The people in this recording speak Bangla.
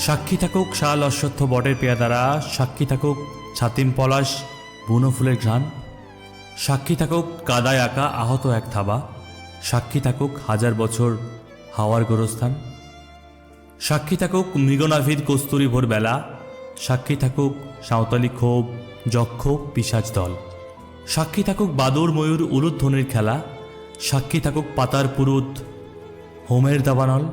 সাক্ষী থাকুক শাল অশ্বত্থ বটের পেয়াদারা, সাক্ষী থাকুক ছাতিম পলাশ বুনো ফুলের ঘ্রাণ, সাক্ষী থাকুক কাদায় আঁকা আহত এক থাবা, সাক্ষী থাকুক হাজার বছর হাওয়ার গোরস্থান, সাক্ষী থাকুক মৃগনাভির কস্তুরী ভোরবেলা, সাক্ষী থাকুক সাঁওতালি ক্ষোভ যক্ষ পিশাচ দল, সাক্ষী থাকুক বাদুর ময়ূর উলুধ্বনির খেলা, সাক্ষী থাকুক পাতার পুরুত হোমের দাবানল।